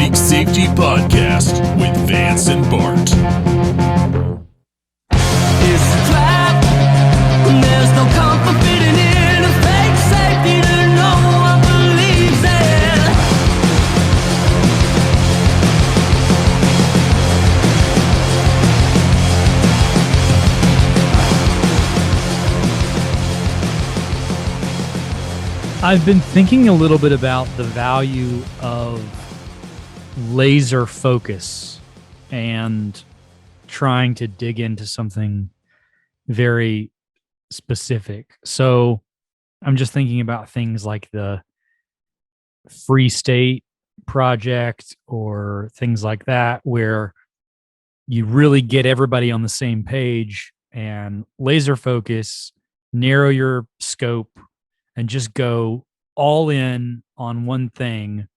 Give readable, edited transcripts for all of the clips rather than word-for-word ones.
Bike Safety Podcast with Vance and Bart. It's a trap. There's no comfort fitting in a fake safety that no one believes in. I've been thinking a little bit about the value of laser focus and trying to dig into something very specific. So I'm just thinking about things like the Free State project or things like that, where you really get everybody on the same page and laser focus, narrow your scope, and just go all in on one thing.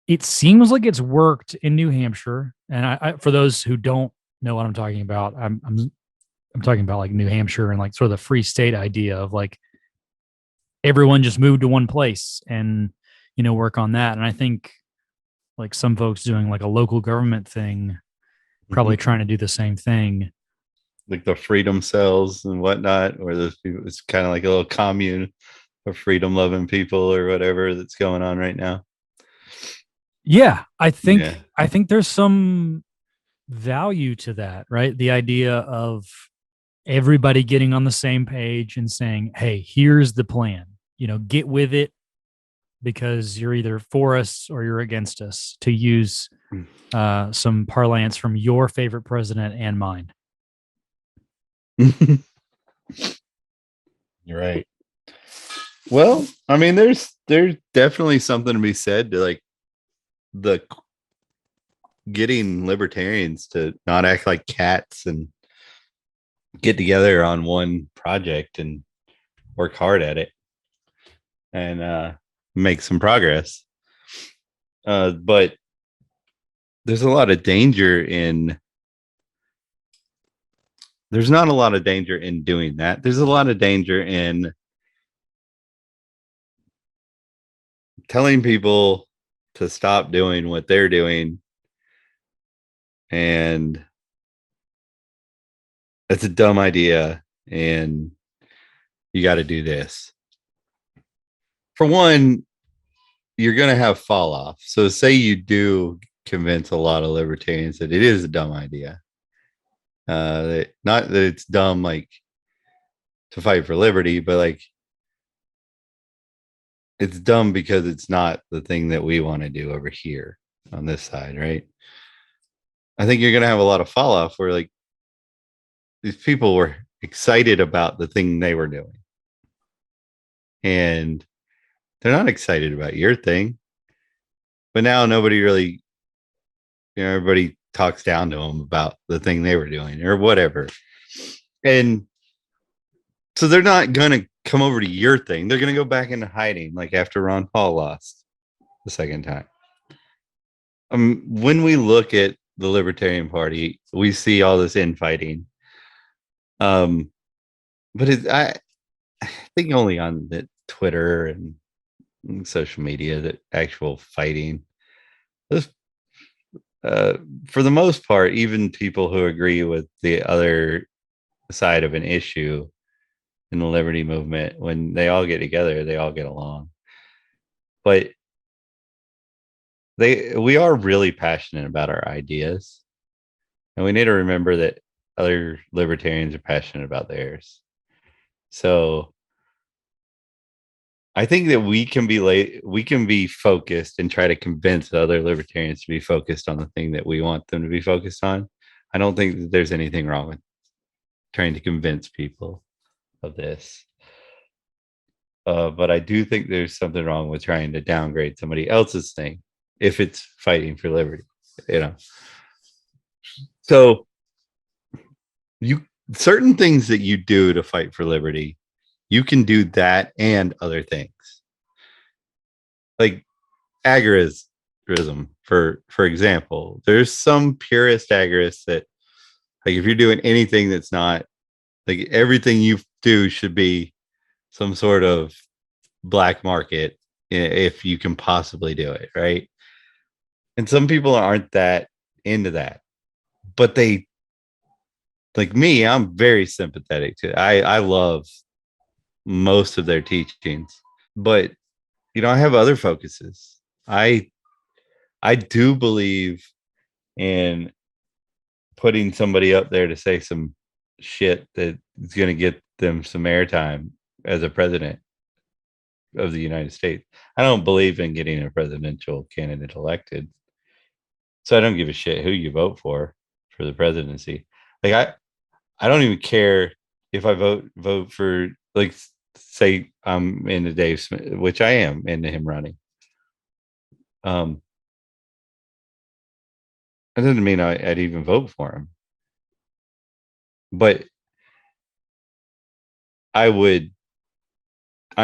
It seems like it's worked in New Hampshire. And I for those who don't know what I'm talking about, I'm talking about like New Hampshire and like sort of the Free State idea of like everyone just moved to one place and, you know, work on that. And I think like some folks doing like a local government thing, probably trying to do the same thing. Like the freedom cells and whatnot, or those people, it's kind of like a little commune of freedom loving people or whatever that's going on right now. Yeah, I think there's some value to that, right? The idea of everybody getting on the same page and saying, "Hey, here's the plan. You know, get with it because you're either for us or you're against us." To use some parlance from your favorite president and mine. You're right. Well, I mean, there's definitely something to be said to like the getting libertarians to not act like cats and get together on one project and work hard at it and make some progress. But there's a lot of danger in. There's not a lot of danger in doing that. There's a lot of danger in telling people to stop doing what they're doing. And it's a dumb idea. And you got to do this. For one, you're going to have fall off. So say you do convince a lot of libertarians that it is a dumb idea. Not that it's dumb, like to fight for liberty, but like it's dumb because it's not the thing that we want to do over here on this side, right? I think you're going to have a lot of fall off where like these people were excited about the thing they were doing. And they're not excited about your thing. But now nobody really, you know, everybody talks down to them about the thing they were doing or whatever. And so they're not going to come over to your thing. They're going to go back into hiding, like after Ron Paul lost the second time. When we look at the Libertarian Party, we see all this infighting. But I think only on the Twitter and social media that actual fighting. For the most part, even people who agree with the other side of an issue in the liberty movement, when they all get together, they all get along. But we are really passionate about our ideas. And we need to remember that other libertarians are passionate about theirs. So I think that we can be focused and try to convince other libertarians to be focused on the thing that we want them to be focused on. I don't think that there's anything wrong with trying to convince people of this. But I do think there's something wrong with trying to downgrade somebody else's thing if it's fighting for liberty, you know. So certain things that you do to fight for liberty, you can do that and other things. Like agorism, for example. There's some purist agorists that, like, if you're doing anything that's not, like, everything you do should be some sort of black market if you can possibly do it, right? And some people aren't that into that, but they, like me, I'm very sympathetic to it. I love most of their teachings, but I have other focuses. I do believe in putting somebody up there to say some shit that is going to get them some airtime as a president of the United States. I don't believe in getting a presidential candidate elected. So I don't give a shit who you vote for the presidency. Like I don't even care if I vote for, like, say I'm into Dave Smith, which I am into him running. That doesn't mean I'd even vote for him. But I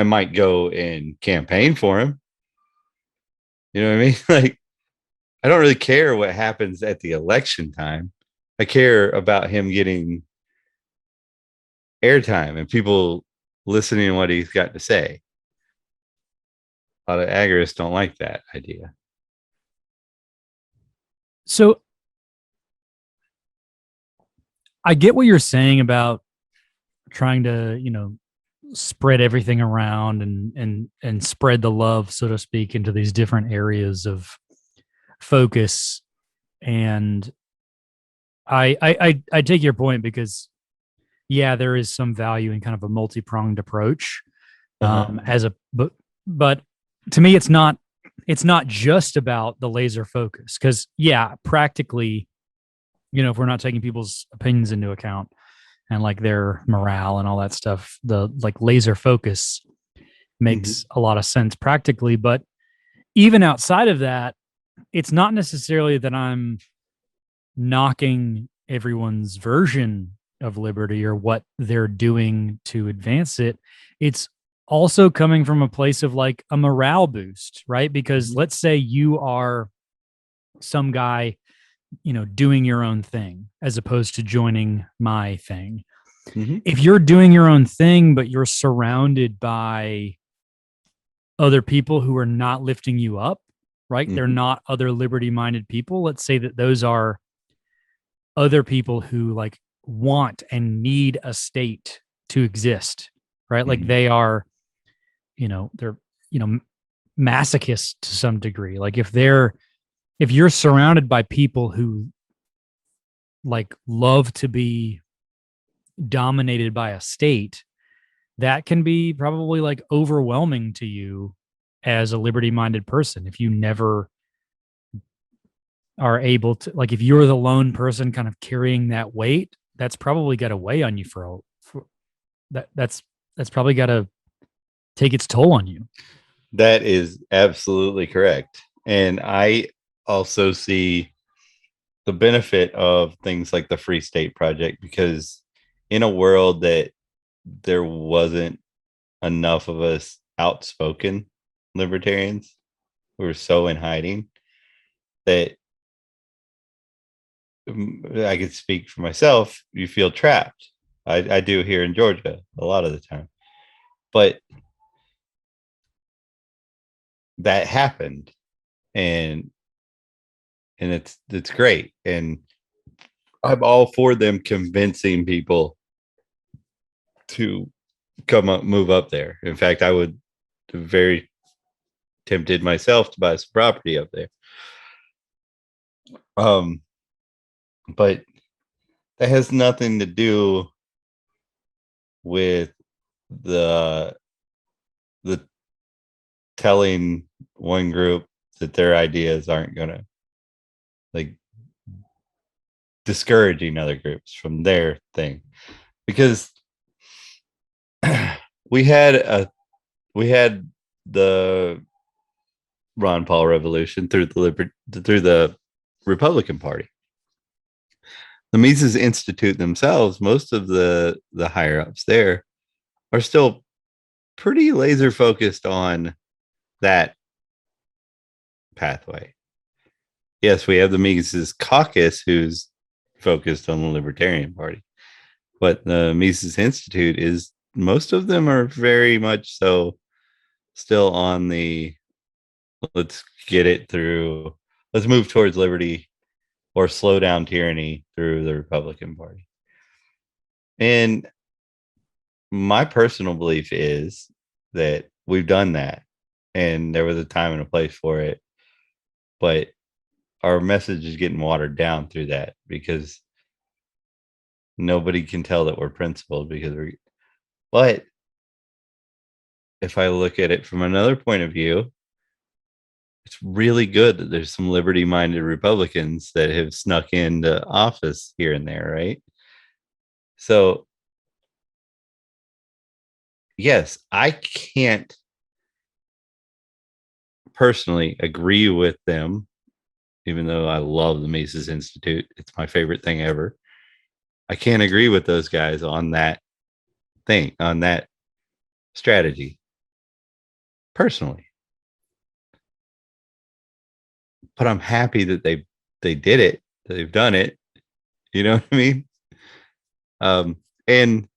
might go and campaign for him. You know what I mean? Like, I don't really care what happens at the election time. I care about him getting airtime and people listening to what he's got to say. A lot of agorists don't like that idea. So I get what you're saying about trying to, spread everything around and spread the love, so to speak, into these different areas of focus. And I take your point because, yeah, there is some value in kind of a multi-pronged approach. As a but to me, it's not just about the laser focus, because, yeah, practically, if we're not taking people's opinions into account and like their morale and all that stuff, the like laser focus makes a lot of sense practically. But even outside of that, it's not necessarily that I'm knocking everyone's version of liberty or what they're doing to advance it. It's also coming from a place of like a morale boost, right? Because let's say you are some guy, doing your own thing as opposed to joining my thing. If you're doing your own thing, but you're surrounded by other people who are not lifting you up, right? They're not other liberty minded people. Let's say that those are other people who like want and need a state to exist, right? Like they are, they're, masochists to some degree. Like if you're surrounded by people who like love to be dominated by a state, that can be probably like overwhelming to you as a liberty minded person. If you never are able to, like, if you're the lone person kind of carrying that weight, that's probably got to weigh on you for that's probably got to take its toll on you. That is absolutely correct. And I also see the benefit of things like the Free State Project, because in a world that there wasn't enough of us outspoken libertarians who were so in hiding, that I could speak for myself, you feel trapped. I do here in Georgia a lot of the time. But that happened, and it's great. And I'm all for them convincing people to move up there. In fact, I would very tempted myself to buy some property up there. But that has nothing to do with the telling one group that their ideas aren't gonna, like, discouraging other groups from their thing. Because we had the Ron Paul revolution through the Republican Party. The Mises Institute themselves, most of the higher ups there are still pretty laser focused on that pathway. Yes, we have the Mises Caucus who's focused on the Libertarian Party, but the Mises Institute is, most of them are very much so still on the let's get it through let's move towards liberty or slow down tyranny through the Republican Party. And my personal belief is that we've done that, and there was a time and a place for it, but our message is getting watered down through that because nobody can tell that we're principled because we're. But if I look at it from another point of view, it's really good that there's some liberty-minded Republicans that have snuck into office here and there, right? So, yes, I can't personally agree with them, even though I love the Mises Institute. It's my favorite thing ever. I can't agree with those guys on that thing, on that strategy, personally. But I'm happy that they did it. They've done it. You know what I mean? And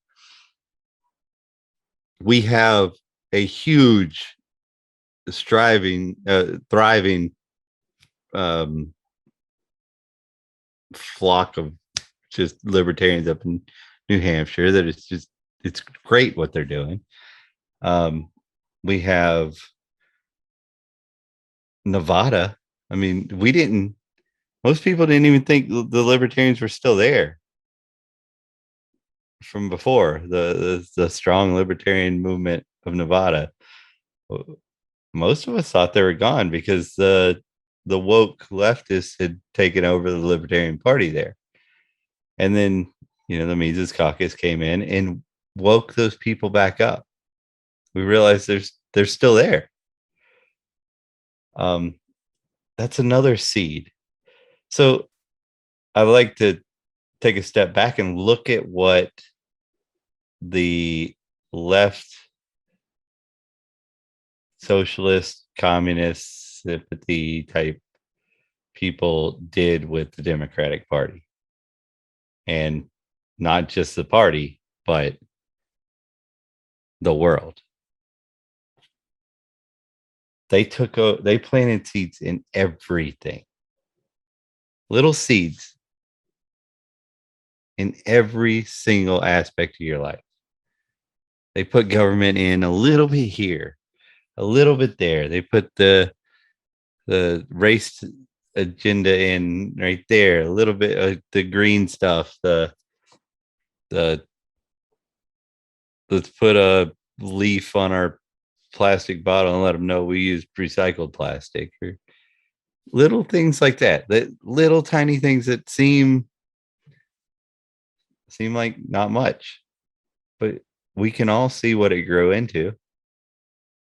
we have a huge thriving flock of just libertarians up in New Hampshire that it's great what they're doing. We have Nevada. I mean, most people didn't even think the libertarians were still there from before the strong libertarian movement of Nevada. Most of us thought they were gone because the woke leftists had taken over the Libertarian Party there. And then, the Mises Caucus came in and woke those people back up. We realized they're still there. That's another seed. So I like to take a step back and look at what the left, socialist, communist, sympathy type people did with the Democratic Party. And not just the party, but the world. They planted seeds in everything. Little seeds in every single aspect of your life. They put government in a little bit here, a little bit there. They put the race agenda in right there, a little bit of the green stuff, the let's put a leaf on our plastic bottle and let them know we use recycled plastic, or little things like that little tiny things that seem like not much, but we can all see what it grew into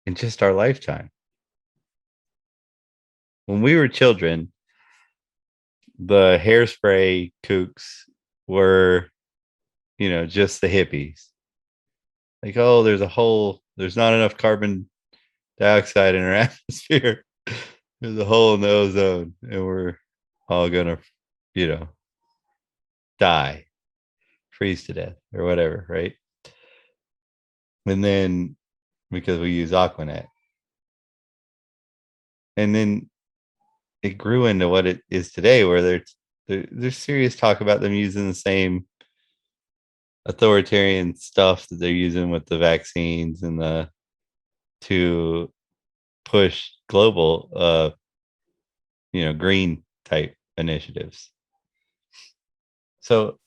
in just our lifetime. When we were children, the hairspray kooks were, just the hippies. Like, oh, there's not enough carbon dioxide in our atmosphere. There's a hole in the ozone, and we're all gonna, die, freeze to death, or whatever, right? And then because we use Aquanet, and then it grew into what it is today, where there's serious talk about them using the same authoritarian stuff that they're using with the vaccines and to push global green type initiatives. So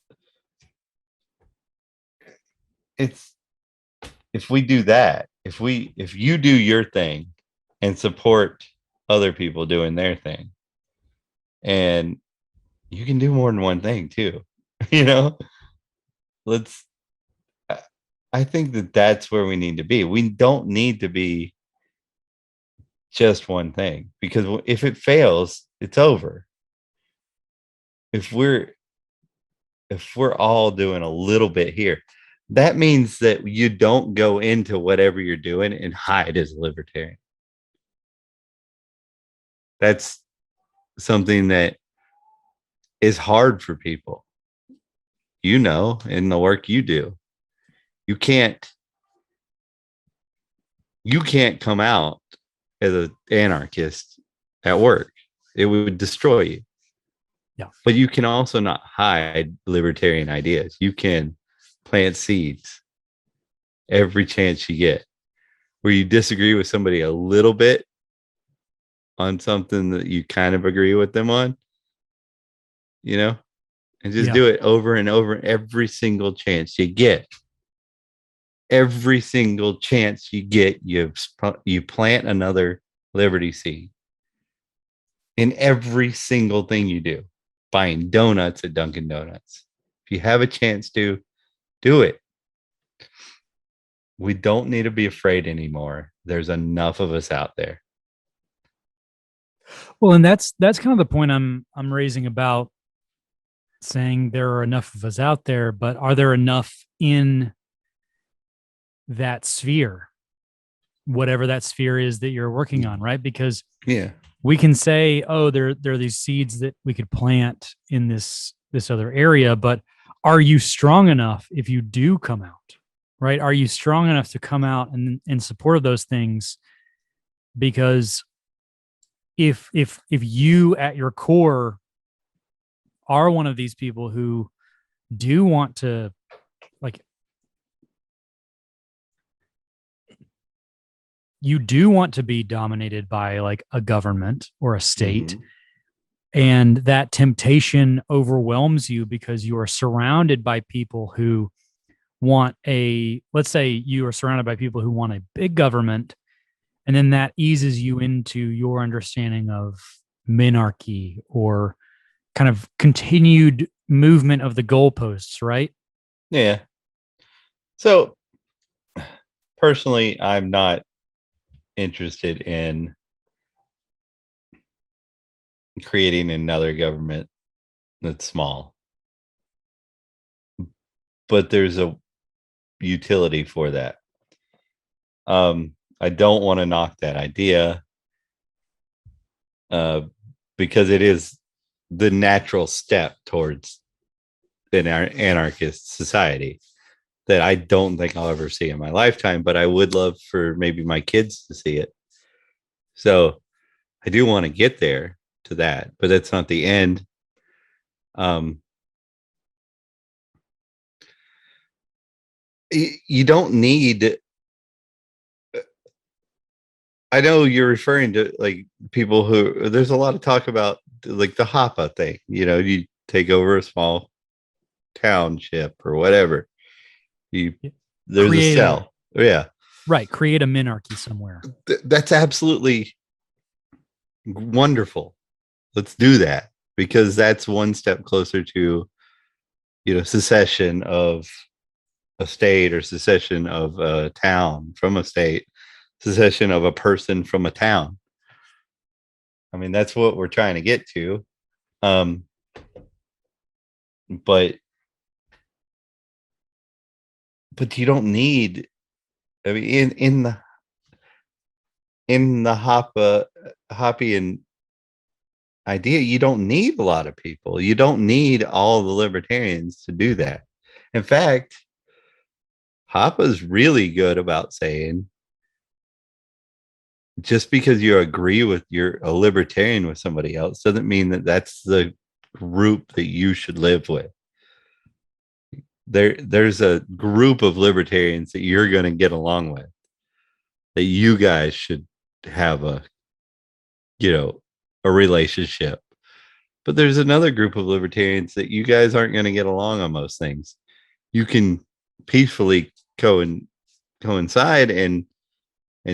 if we do that, if you do your thing and support other people doing their thing, and you can do more than one thing too, let's I think that's where we need to be. We don't need to be just one thing, because if it fails, it's over. If we're all doing a little bit here, that means that you don't go into whatever you're doing and hide as a libertarian. That's something that is hard for people, in the work you do. You can't come out as an anarchist at work. It would destroy you. Yeah. But you can also not hide libertarian ideas. You can plant seeds every chance you get where you disagree with somebody a little bit on something that you kind of agree with them on, and just do it over and over every single chance you get. Every single chance you get, you plant another liberty seed in every single thing you do. Buying donuts at Dunkin' Donuts. If you have a chance to, do it. We don't need to be afraid anymore. There's enough of us out there. Well, and that's kind of the point I'm raising about saying there are enough of us out there, but are there enough in that sphere, whatever that sphere is that you're working on, right? Because we can say, oh, there are these seeds that we could plant in this other area, but are you strong enough if you do come out, right? Are you strong enough to come out and in support of those things? Because if you at your core are one of these people who do want to, like, you do want to be dominated by like a government or a state, and that temptation overwhelms you because you are surrounded by people who want let's say you are surrounded by people who want a big government, and then that eases you into your understanding of minarchy or kind of continued movement of the goalposts, right? Yeah. So personally, I'm not interested in creating another government that's small, but there's a utility for that. I don't want to knock that idea because it is the natural step towards an anarchist society that I don't think I'll ever see in my lifetime, but I would love for maybe my kids to see it. So I do want to get there to that, but that's not the end. You don't need, I know you're referring to like people who, there's a lot of talk about like the Hapa thing, you take over a small township or whatever. There's a cell. Yeah. Right. Create a minarchy somewhere. That's absolutely wonderful. Let's do that, because that's one step closer to, secession of a state, or secession of a town from a state, secession of a person from a town. I mean, that's what we're trying to get to. But you don't need, I mean, in the Hoppian idea, you don't need a lot of people. You don't need all the libertarians to do that. In fact, Hoppa's really good about saying, just because you agree with, you're a libertarian with somebody else, doesn't mean that that's the group that you should live with. There's a group of libertarians that you're going to get along with, that you guys should have a relationship. But there's another group of libertarians that you guys aren't going to get along on most things. You can peacefully coincide and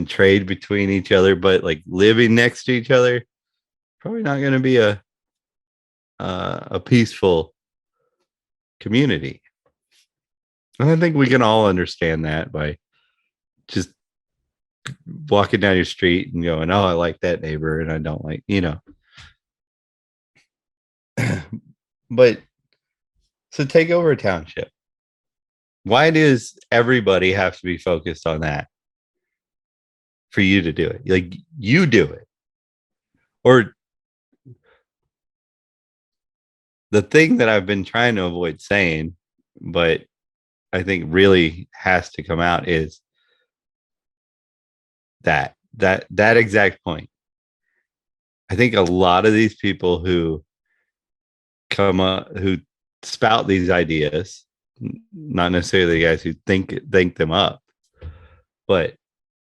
trade between each other, but like living next to each other, probably not going to be a peaceful community. And I think we can all understand that by just walking down your street and going, oh, I like that neighbor and I don't like, But so take over a township. Why does everybody have to be focused on that for you to do it? Like, you do it. Or the thing that I've been trying to avoid saying, but I think really has to come out, is that exact point. I think a lot of these people who come up, who spout these ideas, not necessarily the guys who think them up, but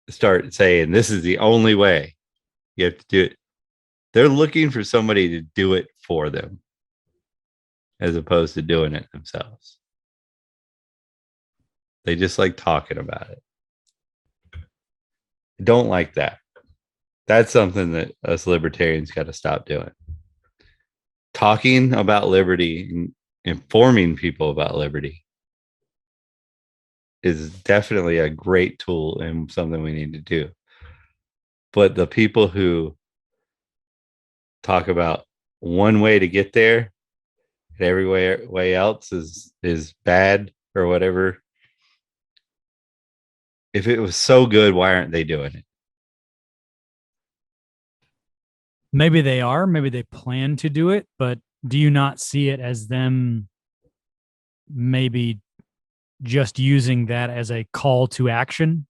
start saying this is the only way you have to do it. They're looking for somebody to do it for them as opposed to doing it themselves. They just like talking about it. Don't like that. That's something that us libertarians got to stop doing. Talking about liberty and informing people about liberty is definitely a great tool and something we need to do. But the people who talk about one way to get there and every way else is bad or whatever. If it was so good, why aren't they doing it? Maybe they are, maybe they plan to do it, but do you not see it as them maybe just using that as a call to action?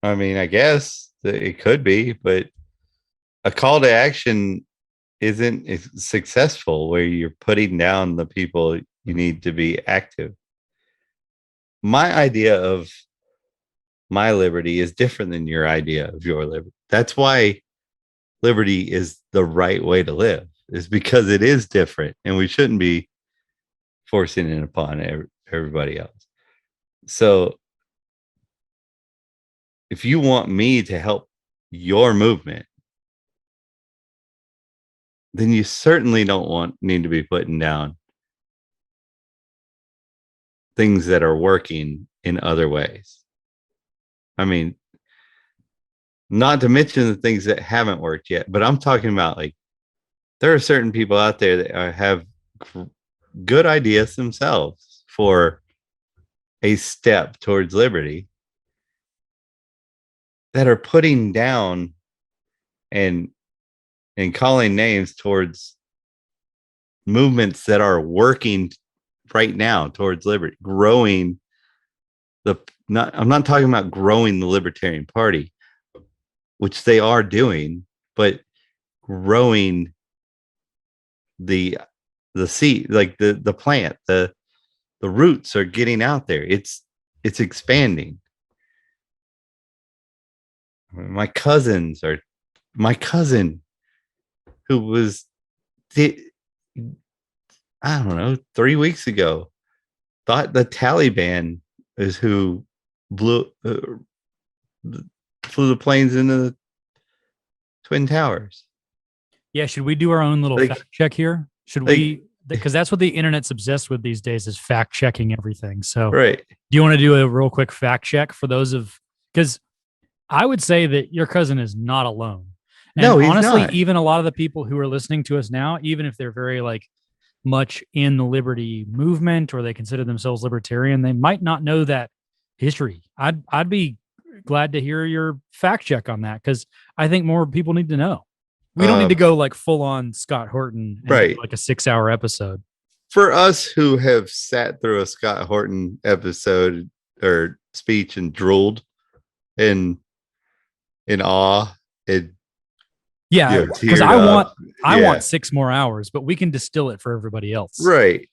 I mean, I guess it could be, but a call to action isn't successful where you're putting down the people you need to be active. My idea of my liberty is different than your idea of your liberty. That's why liberty is the right way to live, is because it is different and we shouldn't be forcing it upon everybody else. So if you want me to help your movement, then you certainly don't need to be putting down things that are working in other ways. I mean, not to mention the things that haven't worked yet, but I'm talking about like there are certain people out there that have good ideas themselves for a step towards liberty that are putting down and calling names towards movements that are working right now towards liberty, growing I'm not talking about growing the Libertarian Party, which they are doing, but growing the seed, like the plant, the roots are getting out there. It's expanding. My cousin who was, I don't know, 3 weeks ago, thought the Taliban is who flew the planes into the Twin Towers. Yeah, should we do our own little fact check here? Should we? Because that's what the internet's obsessed with these days, is fact checking everything. So, right. Do you want to do a real quick fact check for those because I would say that your cousin is not alone. And no, he's honestly, not. Even a lot of the people who are listening to us now, even if they're very like much in the liberty movement or they consider themselves libertarian, they might not know that history. I'd be glad to hear your fact check on that, because I think more people need to know. We don't need to go like full on Scott Horton, right? Like a 6-hour episode. For us who have sat through a Scott Horton episode or speech and drooled in awe, yeah, because I want 6 more hours, but we can distill it for everybody else. Right.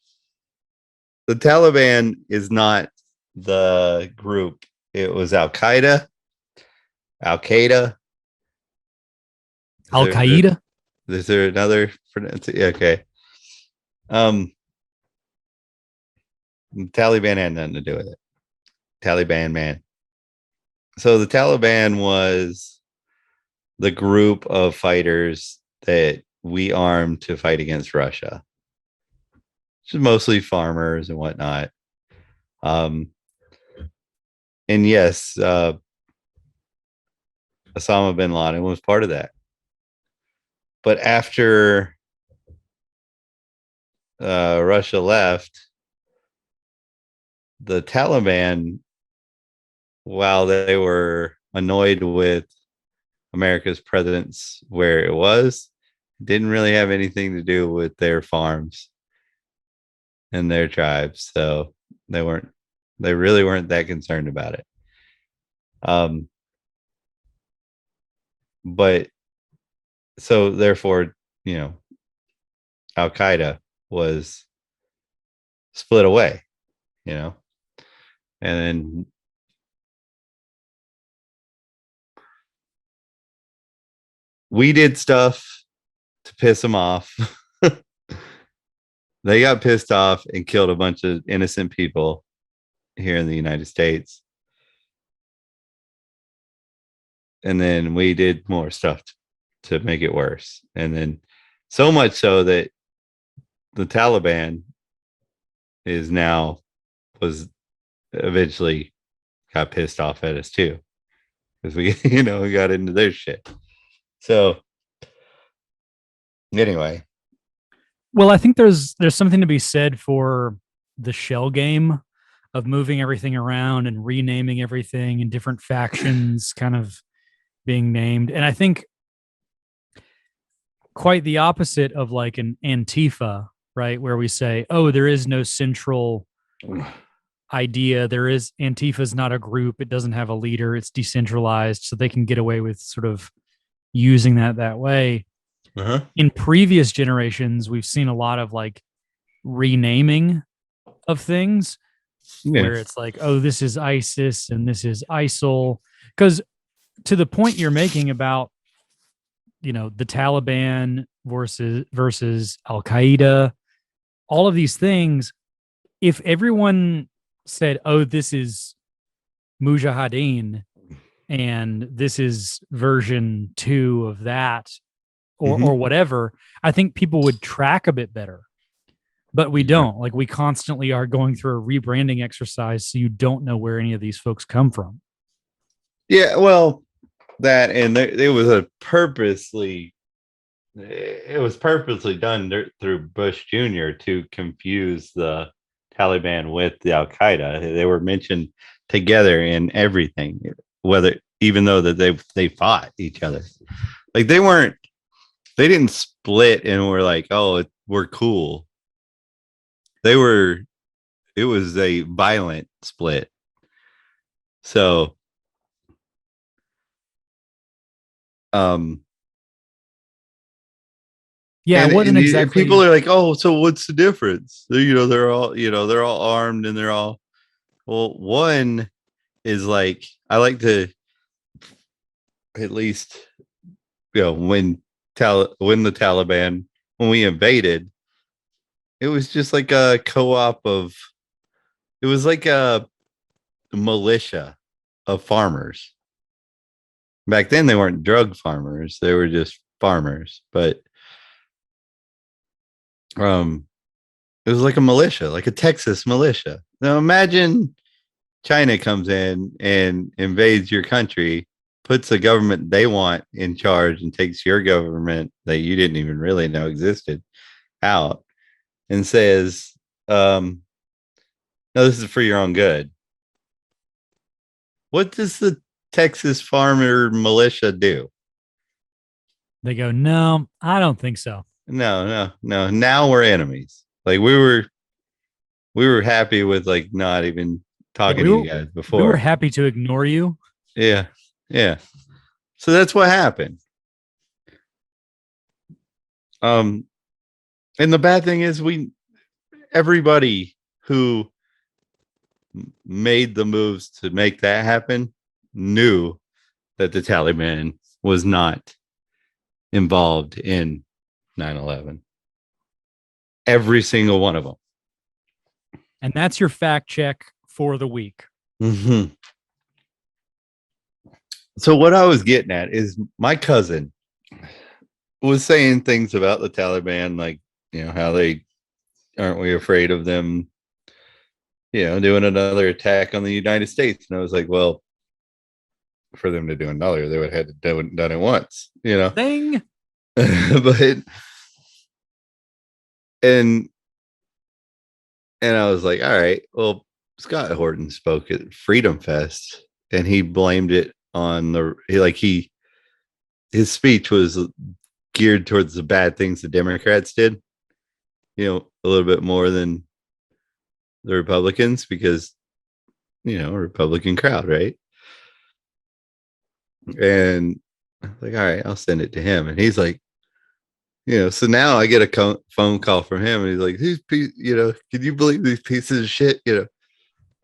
The Taliban is not the group. It was Al Qaeda. Al Qaeda. Is there another pronunciation? Okay. The Taliban had nothing to do with it. Taliban man. So the Taliban was the group of fighters that we armed to fight against Russia, which is mostly farmers and whatnot. And yes, Osama bin Laden was part of that. But after Russia left, the Taliban, while they were annoyed with America's presence where it was, didn't really have anything to do with their farms and their tribes. So they really weren't that concerned about it. But so therefore, Al Qaeda was split away, and then we did stuff to piss them off. They got pissed off and killed a bunch of innocent people here in the United States. And then we did more stuff to make it worse. And then so much so that the Taliban was eventually got pissed off at us too. Because we, we got into their shit. So anyway. Well, I think there's something to be said for the shell game of moving everything around and renaming everything and different factions kind of being named. And I think quite the opposite of like an Antifa, right? Where we say, oh, there is no central idea. Antifa is not a group. It doesn't have a leader. It's decentralized. So they can get away with sort of using that way. Uh-huh. In previous generations, we've seen a lot of like renaming of things where it's like, oh, this is ISIS and this is ISIL. Because to the point you're making about, the Taliban versus Al Qaeda, all of these things, if everyone said, oh, this is Mujahideen and this is version 2 of that, or whatever, I think people would track a bit better. But we don't. Like, we constantly are going through a rebranding exercise, so you don't know where any of these folks come from. Yeah, well, that, and it was purposely done through Bush Jr. to confuse the Taliban with the Al Qaeda. They were mentioned together in everything, even though that they fought each other. Like they didn't split and were like, oh, we're cool. It was a violent split. So, yeah, it wasn't exactly. People are like, oh, so what's the difference? They're all armed and they're all, well, one is like, I like to at least, when the Taliban, when we invaded, it was just like a co-op it was like a militia of farmers. Back then they weren't drug farmers, they were just farmers, but it was like a militia, like a Texas militia. Now imagine China comes in and invades your country, puts the government they want in charge, and takes your government that you didn't even really know existed out and says, no, this is for your own good. What does the Texas farmer militia do? They go, no, I don't think so. No. Now we're enemies. Like we were happy with like not even talking to you guys before. We were happy to ignore you. Yeah. So that's what happened. And the bad thing is everybody who made the moves to make that happen knew that the Taliban was not involved in 9/11. Every single one of them. And that's your fact check for the week. Mm-hmm. So what I was getting at is my cousin was saying things about the Taliban, like, how aren't we afraid of them, doing another attack on the United States? And I was like, well, for them to do another, they would have had to done it once, Thing. But and I was like, all right, well, Scott Horton spoke at Freedom Fest and he blamed it on his speech was geared towards the bad things the Democrats did, a little bit more than the Republicans, because, Republican crowd, right? And I was like, all right, I'll send it to him. And he's like, So now I get a phone call from him, and he's like, can you believe these pieces of shit?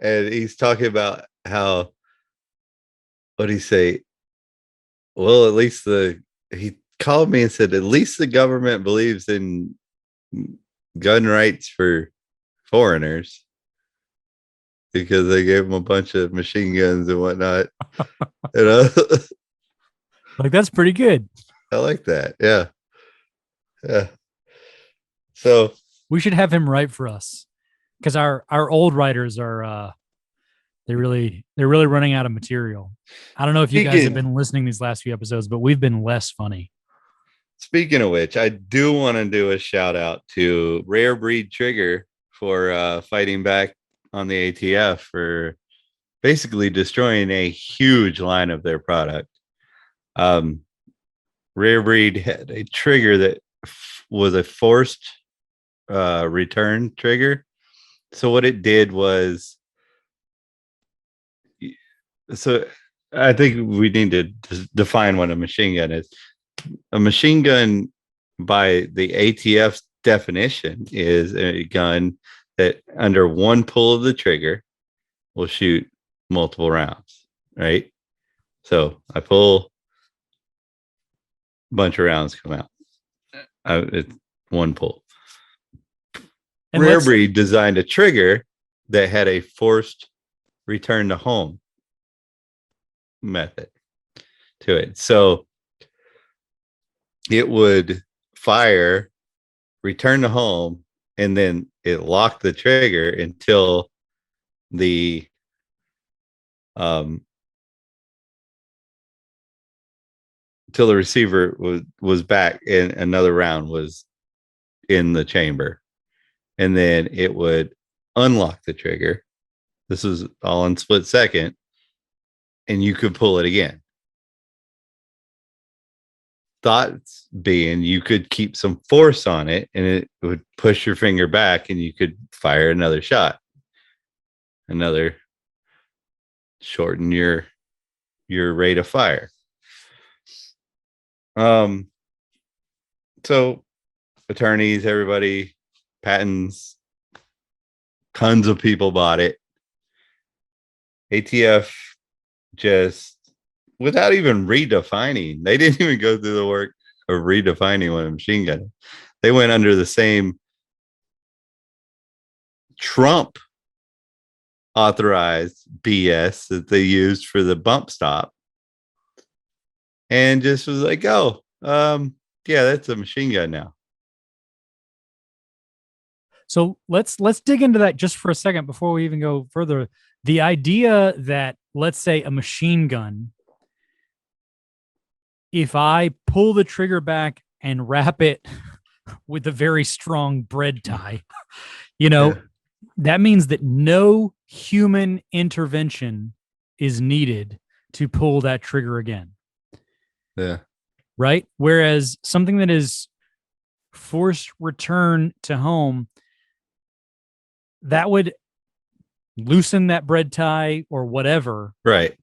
And he's talking about how, what did he say? Well, at least he called me and said, at least the government believes in gun rights for foreigners because they gave them a bunch of machine guns and whatnot. Like, that's pretty good. I like that. Yeah. Yeah. So We should have him write for us, because our old writers are they're really running out of material. I don't know if you guys have been listening these last few episodes, but we've been less funny. Speaking of which, I do want to do a shout out to Rare Breed Trigger for fighting back on the ATF for basically destroying a huge line of their product. Rare Breed had a trigger that was a forced return trigger. So what it did was, so I think we need to define what a machine gun is. A machine gun, by the ATF's definition, is a gun that under one pull of the trigger will shoot multiple rounds, right? So I pull, a bunch of rounds come out. It's one pull. And Rare Breed designed a trigger that had a forced return to home method to it. So it would fire, return to home, and then it locked the trigger until the receiver was back and another round was in the chamber, and then it would unlock the trigger. This is all in split second, and you could pull it again. Thoughts being you could keep some force on it and it would push your finger back and you could fire another shot, shorten your rate of fire. So attorneys, everybody, patents, tons of people bought it. ATF just, without even redefining, they didn't even go through the work of redefining what a machine gun is. They went under the same Trump authorized BS that they used for the bump stop, and just was like, oh, yeah, that's a machine gun now. So let's dig into that just for a second before we even go further. The idea that, let's say, a machine gun, if I pull the trigger back and wrap it with a very strong bread tie, that means that no human intervention is needed to pull that trigger again. Yeah. Right? Whereas something that is forced return to home, that would loosen that bread tie or whatever. Right.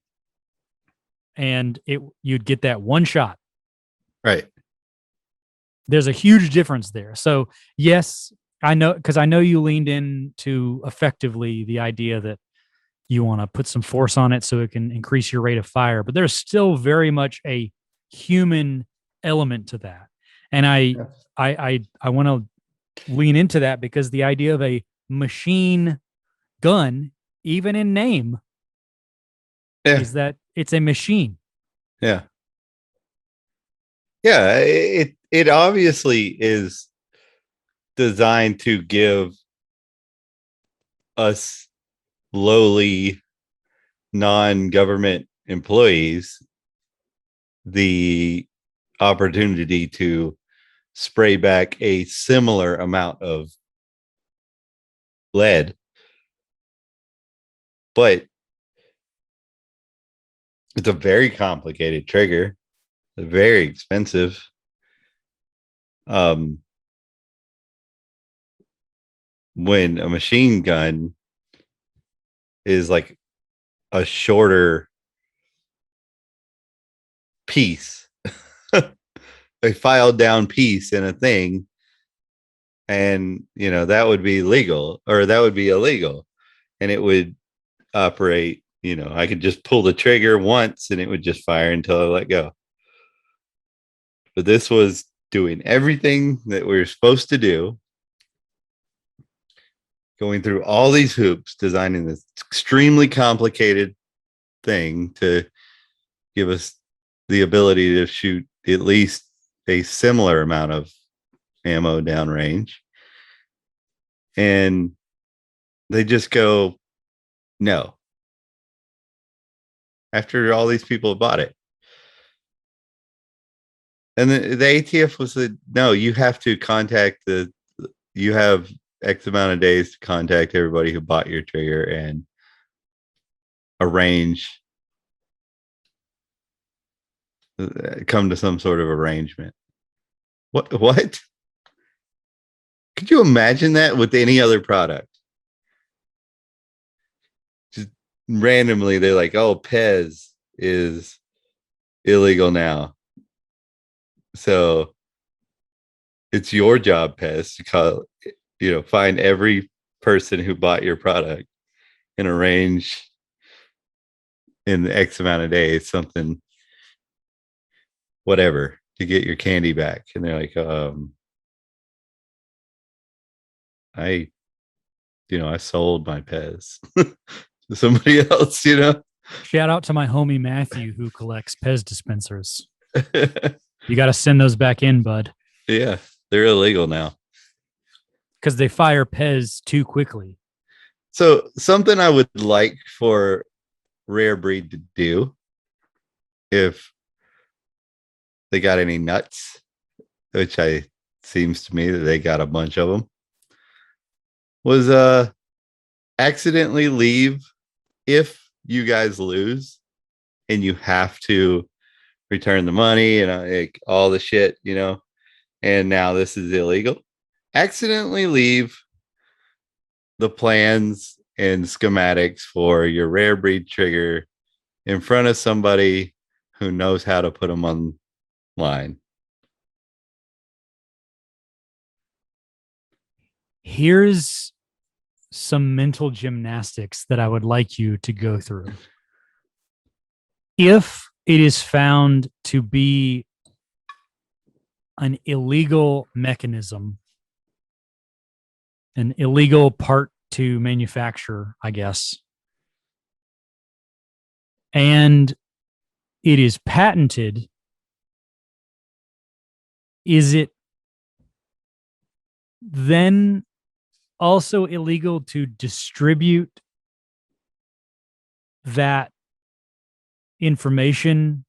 And you'd get that one shot. Right. There's a huge difference there. So yes, I know, because I know you leaned into effectively the idea that you want to put some force on it so it can increase your rate of fire, but there's still very much a human element to that. And I want to lean into that because the idea of a machine gun, even in name, is that it's a machine. Yeah. Yeah. It obviously is designed to give us lowly non-government employees the opportunity to spray back a similar amount of lead, but it's a very complicated trigger, very expensive. When a machine gun is like a shorter piece, a filed down piece in a thing, and that would be legal, or that would be illegal, and it would operate. I could just pull the trigger once and it would just fire until I let go. But this was doing everything that we were supposed to do, going through all these hoops, designing this extremely complicated thing to give us the ability to shoot at least a similar amount of ammo downrange. And they just go, no. After all these people have bought it. And the ATF was said, no, you have to contact you have X amount of days to contact everybody who bought your trigger and come to some sort of arrangement. What? Could you imagine that with any other product? Just randomly, they're like, oh, Pez is illegal now. So it's your job, Pez, to call, find every person who bought your product and arrange in X amount of days, something, whatever, to get your candy back. And they're like, I sold my Pez to somebody else, Shout out to my homie Matthew who collects Pez dispensers. You got to send those back in, bud. Yeah, they're illegal now. Because they fire Pez too quickly. So something I would like for Rare Breed to do, if they got any nuts, which seems to me that they got a bunch of them, was accidentally leave if you guys lose and you have to return the money and like all the shit, and now this is illegal. Accidentally leave the plans and schematics for your Rare Breed trigger in front of somebody who knows how to put them online. Here's some mental gymnastics that I would like you to go through. If it is found to be an illegal mechanism, an illegal part to manufacture, I guess, and it is patented, is it then also illegal to distribute that information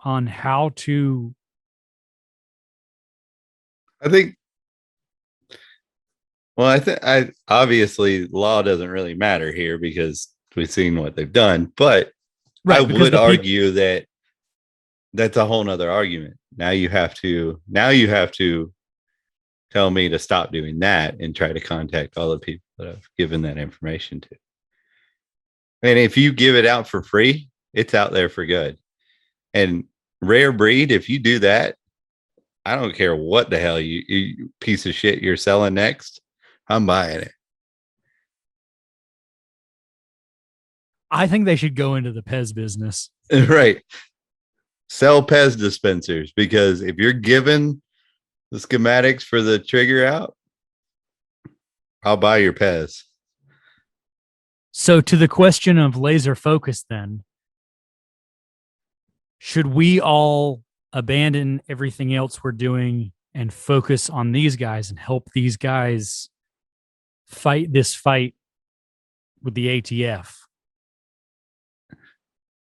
on how to? I think obviously law doesn't really matter here because we've seen what they've done, but right, I would argue that that's a whole nother argument. Now you have to tell me to stop doing that and try to contact all the people that I've given that information to. And if you give it out for free, it's out there for good. And Rare Breed, if you do that, I don't care what the hell you piece of shit you're selling next, I'm buying it. I think they should go into the Pez business. Right. Sell Pez dispensers, because if you're given the schematics for the trigger out, I'll buy your Pez. So to the question of laser focus then, should we all abandon everything else we're doing and focus on these guys and help these guys fight this fight with the ATF?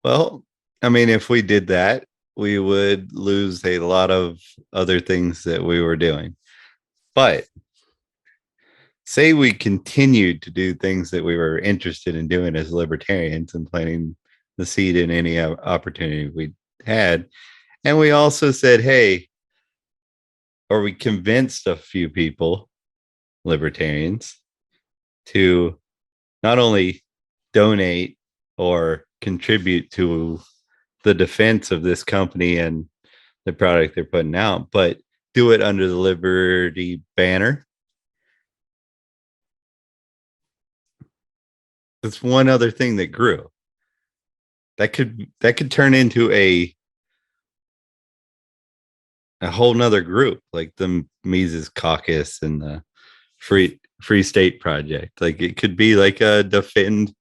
Well, I mean, if we did that, we would lose a lot of other things that we were doing. But say we continued to do things that we were interested in doing as libertarians and planting the seed in any opportunity we had. And we also said, hey, or we convinced a few people, libertarians, to not only donate or contribute to the defense of this company and the product they're putting out, but do it under the liberty banner. That's one other thing that grew. That could turn into a whole nother group, like the Mises Caucus and the Free State Project. Like it could be like a defending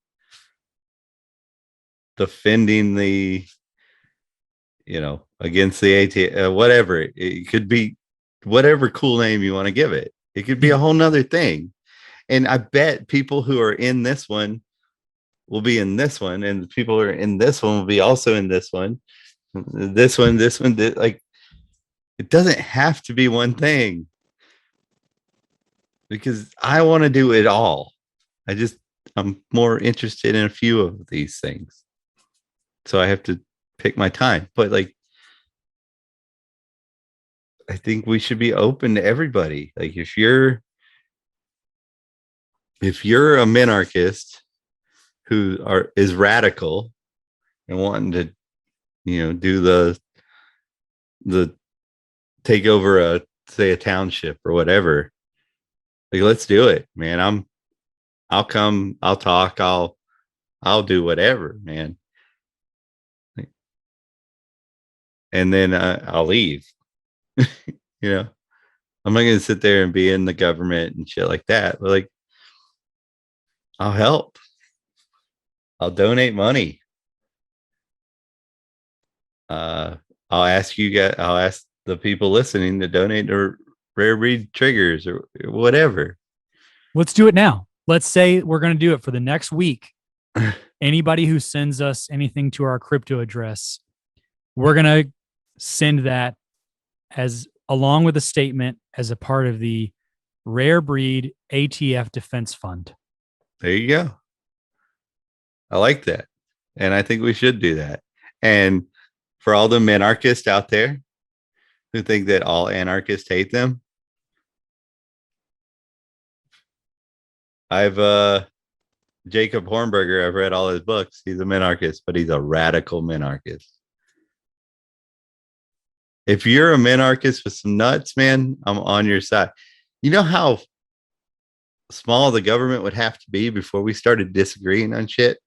the, against the AT, whatever. It could be whatever cool name you want to give it. It could be a whole nother thing. And I bet people who are in this one will be in this one, and the people who are in this one will be also in this one. This one, like it doesn't have to be one thing, because I want to do it all. I'm more interested in a few of these things. So I have to pick my time. But like, I think we should be open to everybody. Like if you're a minarchist who is radical and wanting to, do the take over a township or whatever, like let's do it, man. I'll come, I'll talk, I'll do whatever, man. And then I'll leave. I'm not gonna sit there and be in the government and shit like that. But like, I'll help. I'll donate money. I'll ask the people listening to donate to Rare Breed Triggers or whatever. Let's do it now. Let's say we're going to do it for the next week. Anybody who sends us anything to our crypto address, we're going to send that as along with a statement as a part of the Rare Breed ATF Defense Fund. There you go. I like that. And I think we should do that. And for all the minarchists out there who think that all anarchists hate them, I've Jacob Hornberger, I've read all his books. He's a minarchist, but he's a radical minarchist. If you're a minarchist with some nuts, man, I'm on your side. You know how small the government would have to be before we started disagreeing on shit?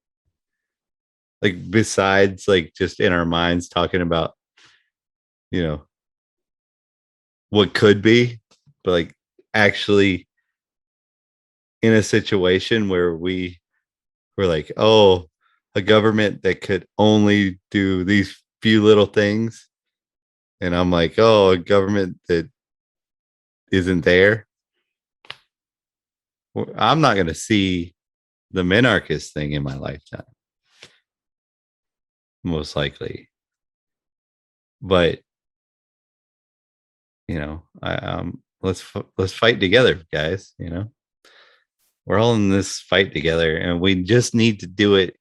Like besides like just in our minds talking about, what could be, but like actually in a situation where we were like, oh, a government that could only do these few little things. And I'm like, oh, a government that isn't there. I'm not going to see the minarchist thing in my lifetime, most likely. But let's fight together, guys. We're all in this fight together, and we just need to do it.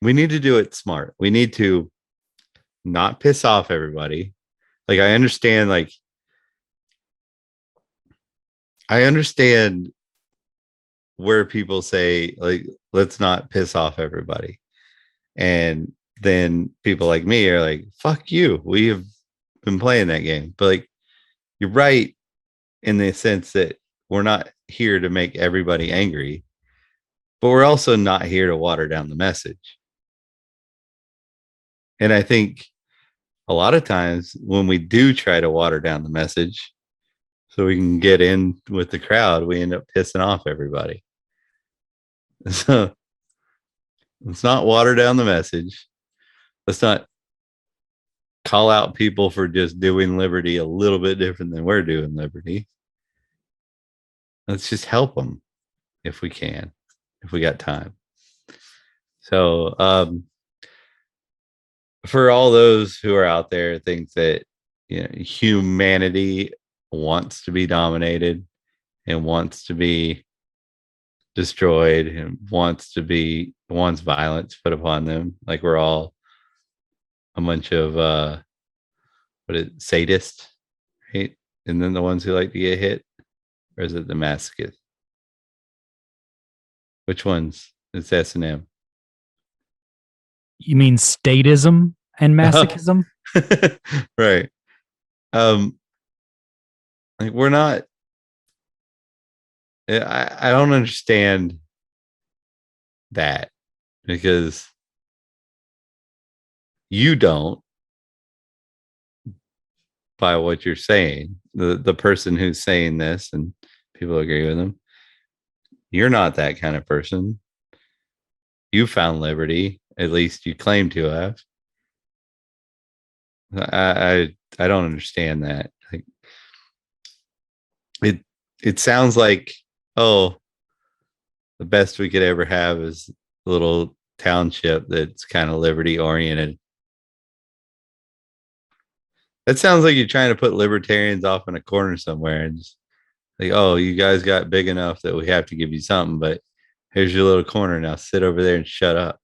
We need to do it smart. We need to not piss off everybody. Like I understand where people say like, let's not piss off everybody. And then people like me are like, fuck you. We have been playing that game. But like, you're right in the sense that we're not here to make everybody angry, but we're also not here to water down the message. And I think a lot of times when we do try to water down the message so we can get in with the crowd, we end up pissing off everybody. So let's not water down the message. Let's not call out people for just doing liberty a little bit different than we're doing liberty. Let's just help them if we can, if we got time. So for all those who are out there think that humanity wants to be dominated and wants to be destroyed and wants violence put upon them, like we're all a bunch of sadists, right? And then the ones who like to get hit, or is it the masochists? Which ones? It's S&M. You mean statism and masochism? Right. Like we're not. I don't understand that because you don't by what you're saying. The person who's saying this and people agree with him. You're not that kind of person. You found liberty, at least you claim to have. I don't understand that. Like it sounds like, oh, the best we could ever have is a little township that's kind of liberty oriented. That sounds like you're trying to put libertarians off in a corner somewhere and just like, oh, you guys got big enough that we have to give you something, but here's your little corner. Now sit over there and shut up.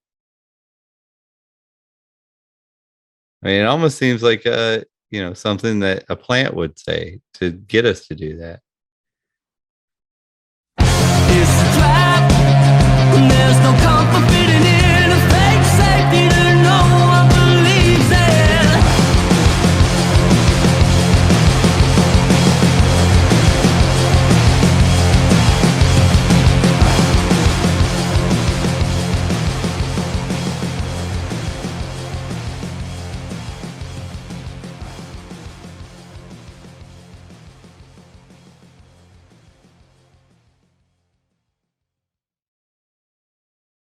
I mean, it almost seems like something that a plant would say to get us to do that. It's a trap. There's no comfort